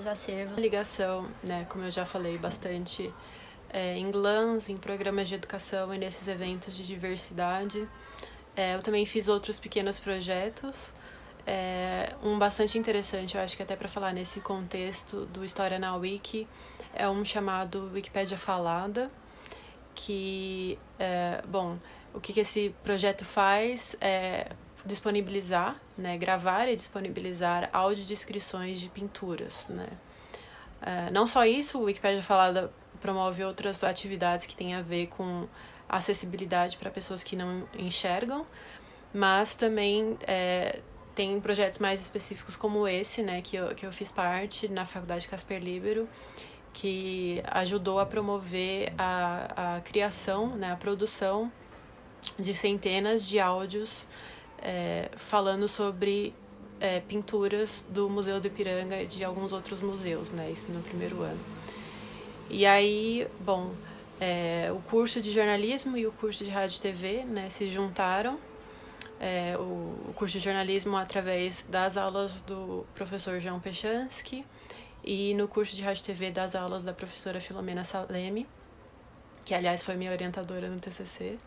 nossos acervos. Ligação, né, como eu já falei bastante, em GLAMs, em programas de educação e nesses eventos de diversidade. Eu também fiz outros pequenos projetos. Um bastante interessante, eu acho que até para falar nesse contexto do História na Wiki, é um chamado Wikipédia Falada, que, o que esse projeto faz é disponibilizar, né, gravar e disponibilizar audiodescrições de pinturas, né. Não só isso, o Wikipédia Falada promove outras atividades que têm a ver com acessibilidade para pessoas que não enxergam, mas também tem projetos mais específicos como esse, né, que eu fiz parte na Faculdade Casper Libero, que ajudou a promover a criação, né, a produção de centenas de áudios falando sobre pinturas do Museu do Ipiranga e de alguns outros museus, né, isso no primeiro ano. E aí, o curso de jornalismo e o curso de rádio e TV, né, se juntaram. O curso de jornalismo através das aulas do professor João Pechansky e no curso de rádio e TV das aulas da professora Filomena Salemi, que aliás foi minha orientadora no TCC.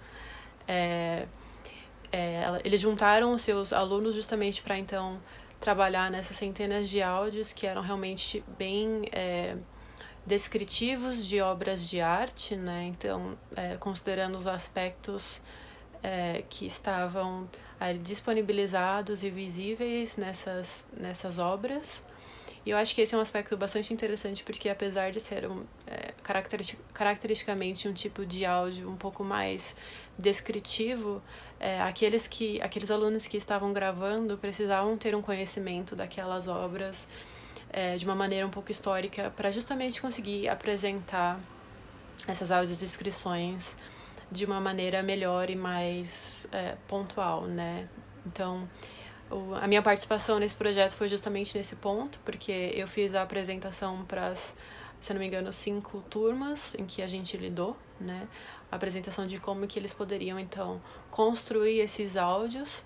Eles juntaram os seus alunos justamente para então trabalhar nessas centenas de áudios que eram realmente bem descritivos de obras de arte, né? Então, considerando os aspectos que estavam disponibilizados e visíveis nessas obras. E eu acho que esse é um aspecto bastante interessante, porque apesar de ser caracteristicamente um tipo de áudio um pouco mais descritivo, aqueles alunos que estavam gravando precisavam ter um conhecimento daquelas obras de uma maneira um pouco histórica, para justamente conseguir apresentar essas audiodescrições de uma maneira melhor e mais pontual, né? Então, a minha participação nesse projeto foi justamente nesse ponto, porque eu fiz a apresentação para as, se não me engano, 5 turmas em que a gente lidou, né? A apresentação de como que eles poderiam, então, construir esses áudios,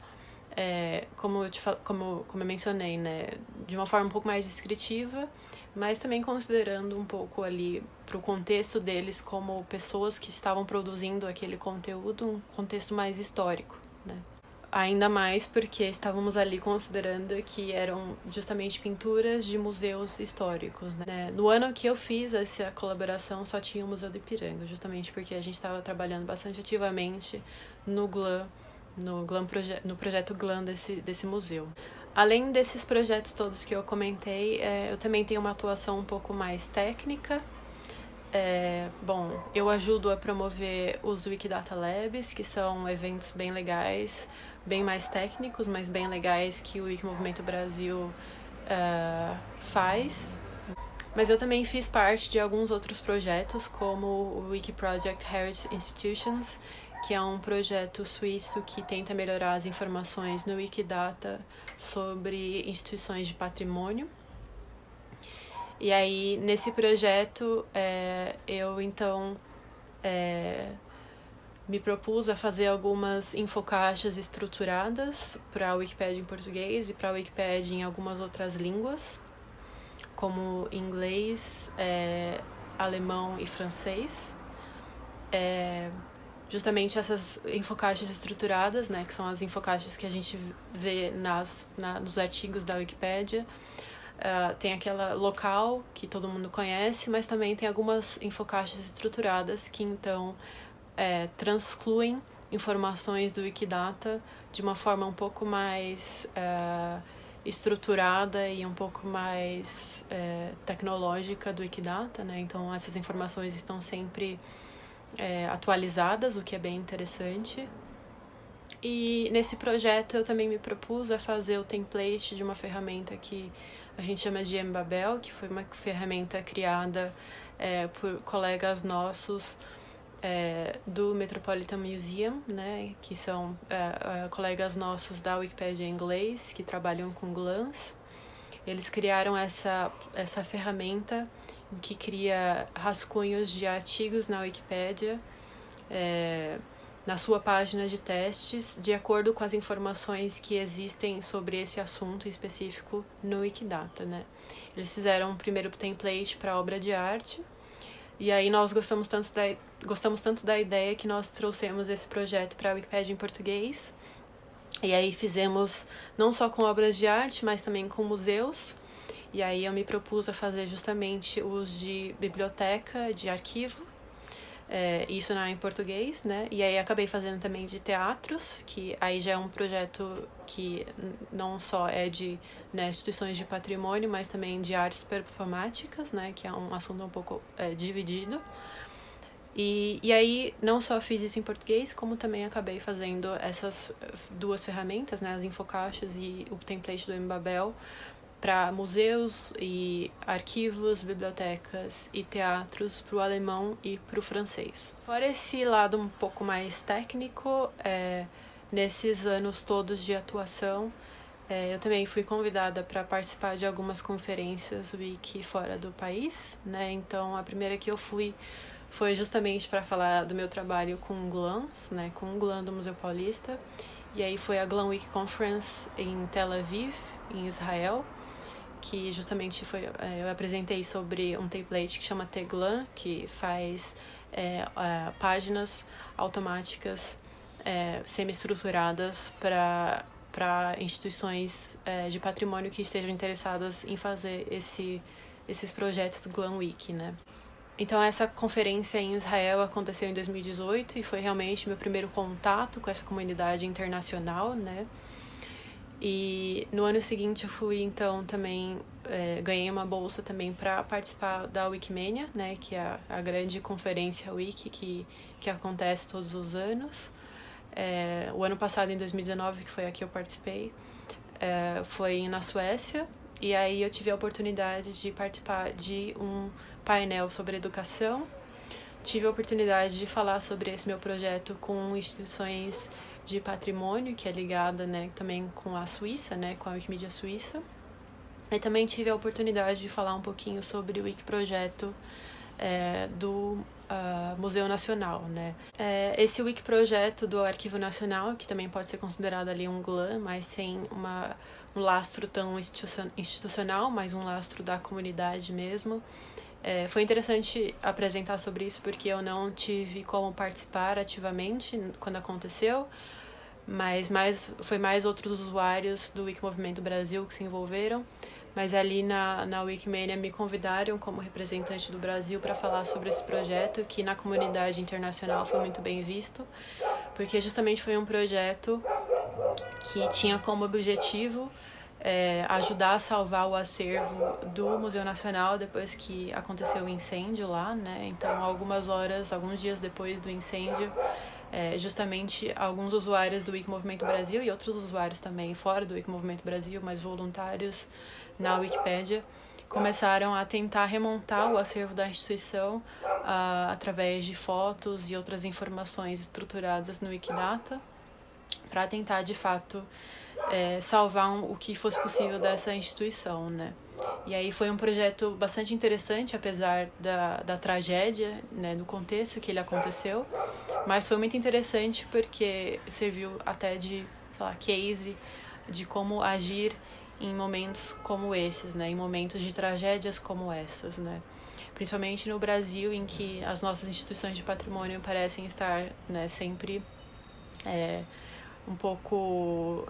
como eu mencionei, né? De uma forma um pouco mais descritiva, mas também considerando um pouco ali para o contexto deles como pessoas que estavam produzindo aquele conteúdo, um contexto mais histórico, né? Ainda mais porque estávamos ali considerando que eram justamente pinturas de museus históricos, né? No ano que eu fiz essa colaboração só tinha o Museu do Ipiranga, justamente porque a gente estava trabalhando bastante ativamente no GLAM, no projeto GLAM desse museu. Além desses projetos todos que eu comentei, eu também tenho uma atuação um pouco mais técnica. Eu ajudo a promover os Wikidata Labs, que são eventos bem legais, bem mais técnicos, mas bem legais que o Wikimovimento Brasil faz. Mas eu também fiz parte de alguns outros projetos, como o Wiki Project Heritage Institutions, que é um projeto suíço que tenta melhorar as informações no Wikidata sobre instituições de patrimônio. E aí, nesse projeto, eu, então, me propus a fazer algumas infocaixas estruturadas para a Wikipédia em português e para a Wikipédia em algumas outras línguas, como inglês, alemão e francês. Justamente essas infocaixas estruturadas, né, que são as infocaixas que a gente vê nos artigos da Wikipédia. Tem aquela local que todo mundo conhece, mas também tem algumas infocaixas estruturadas que então transcluem informações do Wikidata de uma forma um pouco mais estruturada e um pouco mais tecnológica do Wikidata, né? Então essas informações estão sempre atualizadas, o que é bem interessante. E nesse projeto eu também me propus a fazer o template de uma ferramenta que a gente chama de Mbabel, que foi uma ferramenta criada por colegas nossos do Metropolitan Museum, né, que são colegas nossos da Wikipédia em inglês, que trabalham com GLAMs. Eles criaram essa ferramenta que cria rascunhos de artigos na Wikipédia, na sua página de testes, de acordo com as informações que existem sobre esse assunto específico no Wikidata, né? Eles fizeram um primeiro template para obra de arte, e aí nós gostamos tanto da ideia que nós trouxemos esse projeto para a Wikipédia em português, e aí fizemos não só com obras de arte, mas também com museus, e aí eu me propus a fazer justamente os de biblioteca, de arquivo, isso em português, né? E aí acabei fazendo também de teatros, que aí já é um projeto que não só é de, né, instituições de patrimônio, mas também de artes performáticas, né? Que é um assunto um pouco dividido. E aí não só fiz isso em português, como também acabei fazendo essas duas ferramentas, né? As infocaixas e o template do Embabel, para museus e arquivos, bibliotecas e teatros, para o alemão e para o francês. Fora esse lado um pouco mais técnico, nesses anos todos de atuação, eu também fui convidada para participar de algumas conferências Wiki fora do país, né? Então a primeira que eu fui foi justamente para falar do meu trabalho com GLAMs, né? Com o GLAM do Museu Paulista, e aí foi a GLAM Week Conference em Tel Aviv, em Israel, que justamente eu apresentei sobre um template que chama Teglan, que faz páginas automáticas semi-estruturadas para instituições de patrimônio que estejam interessadas em fazer esses projetos do GLAM Week, né? Então essa conferência em Israel aconteceu em 2018 e foi realmente meu primeiro contato com essa comunidade internacional, né? E no ano seguinte eu fui, então, também ganhei uma bolsa também para participar da Wikimania, né, que é a grande conferência Wiki que acontece todos os anos. O ano passado, em 2019, que foi a que eu participei, foi na Suécia, e aí eu tive a oportunidade de participar de um painel sobre educação. Tive a oportunidade de falar sobre esse meu projeto com instituições de patrimônio, que é ligada, né, também com a Suíça, né, com a Wikimedia Suíça. E também tive a oportunidade de falar um pouquinho sobre o Wikiprojeto do Museu Nacional, né. Esse Wikiprojeto do Arquivo Nacional, que também pode ser considerado ali um GLAM, mas sem um lastro tão institucional, mas um lastro da comunidade mesmo. Foi interessante apresentar sobre isso porque eu não tive como participar ativamente quando aconteceu, mas foi mais outros usuários do Wikimovimento Brasil que se envolveram. Mas ali na Wikimania me convidaram como representante do Brasil para falar sobre esse projeto, que na comunidade internacional foi muito bem visto, porque justamente foi um projeto que tinha como objetivo ajudar a salvar o acervo do Museu Nacional depois que aconteceu o incêndio lá, né? Então, alguns dias depois do incêndio, justamente alguns usuários do Wikimovimento Brasil e outros usuários também fora do Wikimovimento Brasil, mas voluntários na Wikipédia, começaram a tentar remontar o acervo da instituição através de fotos e outras informações estruturadas no Wikidata, para tentar, de fato, salvar o que fosse possível dessa instituição, né? E aí foi um projeto bastante interessante, apesar da tragédia, né, do contexto que ele aconteceu, mas foi muito interessante porque serviu até de, sei lá, case de como agir em momentos como esses, né? Em momentos de tragédias como essas, né? Principalmente no Brasil, em que as nossas instituições de patrimônio parecem estar, né, sempre um pouco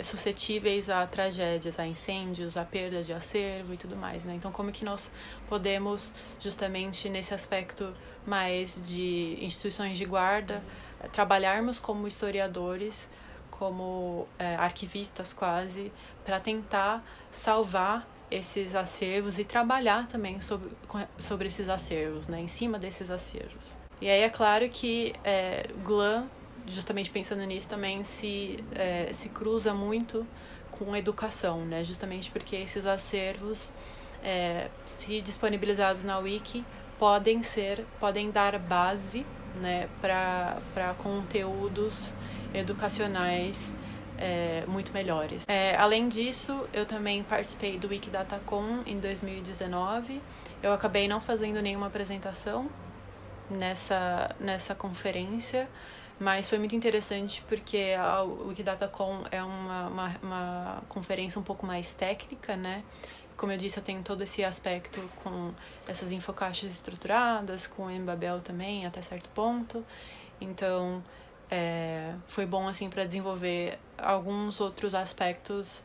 suscetíveis a tragédias, a incêndios, a perda de acervo e tudo mais, né? Então, como que nós podemos, justamente nesse aspecto mais de instituições de guarda, trabalharmos como historiadores, como arquivistas quase, para tentar salvar esses acervos e trabalhar também sobre esses acervos, né? Em cima desses acervos. E aí é claro que GLAM, justamente pensando nisso, também se cruza muito com educação, né? Justamente porque esses acervos, se disponibilizados na Wiki, podem dar base, né, para conteúdos educacionais muito melhores. Além disso, eu também participei do WikiDataCon em 2019. Eu acabei não fazendo nenhuma apresentação nessa conferência, mas foi muito interessante porque a Wikidata.com é uma conferência um pouco mais técnica, né? Como eu disse, eu tenho todo esse aspecto com essas infocaixas estruturadas, com o Embabel também, até certo ponto. Então, foi bom, assim, para desenvolver alguns outros aspectos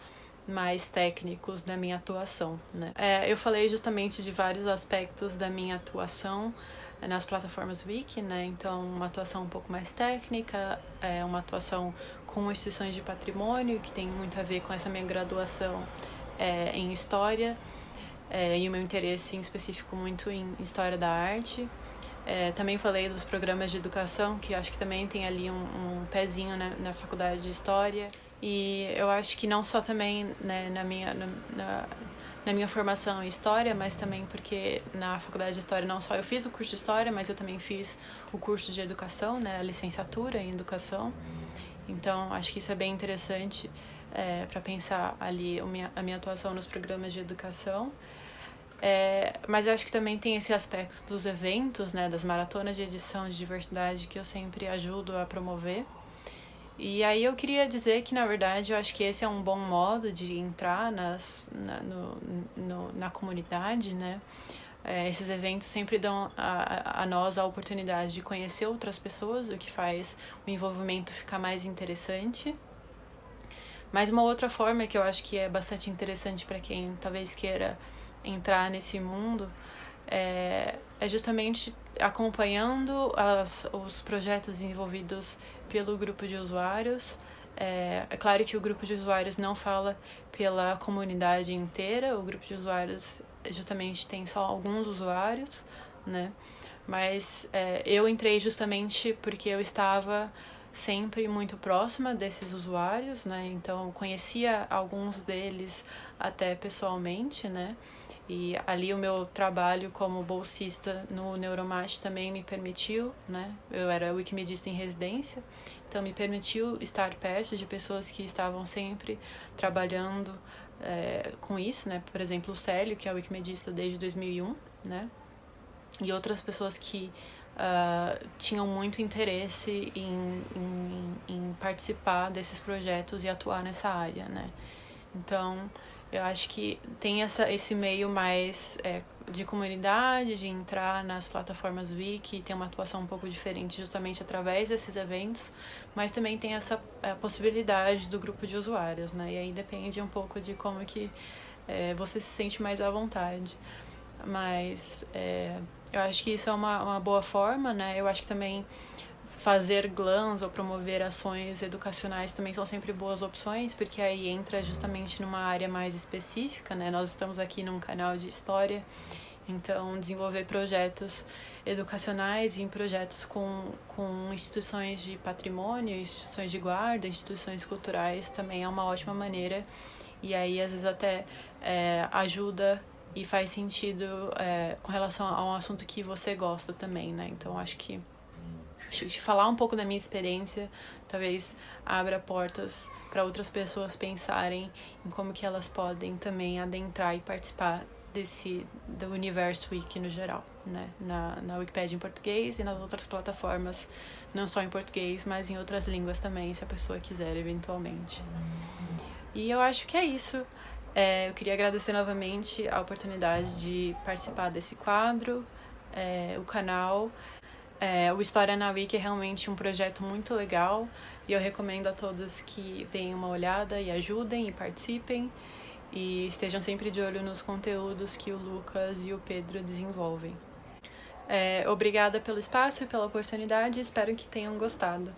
mais técnicos da minha atuação, né? Eu falei justamente de vários aspectos da minha atuação nas plataformas Wiki, né? Então, uma atuação um pouco mais técnica, uma atuação com instituições de patrimônio, que tem muito a ver com essa minha graduação em História, e o meu interesse em específico muito em História da Arte. Também falei dos programas de educação, que acho que também tem ali um pezinho na faculdade de História. E eu acho que não só também, né, na minha formação em História, mas também porque na faculdade de História não só eu fiz o curso de História, mas eu também fiz o curso de Educação, né, a licenciatura em Educação. Então, acho que isso é bem interessante para pensar ali a minha atuação nos programas de educação. Mas eu acho que também tem esse aspecto dos eventos, né, das maratonas de edição de diversidade que eu sempre ajudo a promover. E aí eu queria dizer que, na verdade, eu acho que esse é um bom modo de entrar na comunidade, né? Esses eventos sempre dão a nós a oportunidade de conhecer outras pessoas, o que faz o envolvimento ficar mais interessante. Mas uma outra forma que eu acho que é bastante interessante para quem talvez queira entrar nesse mundo é justamente acompanhando os projetos desenvolvidos pelo grupo de usuários. É claro que o grupo de usuários não fala pela comunidade inteira, o grupo de usuários justamente tem só alguns usuários, né? Mas eu entrei justamente porque eu estava sempre muito próxima desses usuários, né? Então conhecia alguns deles até pessoalmente, né? E ali o meu trabalho como bolsista no Neuromate também me permitiu, né? Eu era wikimedista em residência, então me permitiu estar perto de pessoas que estavam sempre trabalhando com isso, né? Por exemplo, o Célio, que é wikimedista desde 2001, né? E outras pessoas que tinham muito interesse em participar desses projetos e atuar nessa área, né? Então, eu acho que tem esse meio mais de comunidade, de entrar nas plataformas Wiki, tem uma atuação um pouco diferente justamente através desses eventos, mas também tem essa possibilidade do grupo de usuários, né? E aí depende um pouco de como que você se sente mais à vontade. Mas eu acho que isso é uma boa forma, né? Eu acho que também fazer GLAMs ou promover ações educacionais também são sempre boas opções, porque aí entra justamente numa área mais específica, né? Nós estamos aqui num canal de história, então desenvolver projetos educacionais e projetos com instituições de patrimônio, instituições de guarda, instituições culturais também é uma ótima maneira, e aí às vezes até ajuda e faz sentido com relação a um assunto que você gosta também, né? Então acho que falar um pouco da minha experiência talvez abra portas para outras pessoas pensarem em como que elas podem também adentrar e participar do universo Wiki no geral, né? Na Wikipedia em português e nas outras plataformas, não só em português, mas em outras línguas também, se a pessoa quiser eventualmente. E eu acho que é isso. Eu queria agradecer novamente a oportunidade de participar desse quadro, o canal. O História na Wiki é realmente um projeto muito legal e eu recomendo a todos que deem uma olhada e ajudem e participem e estejam sempre de olho nos conteúdos que o Lucas e o Pedro desenvolvem. Obrigada pelo espaço e pela oportunidade, espero que tenham gostado.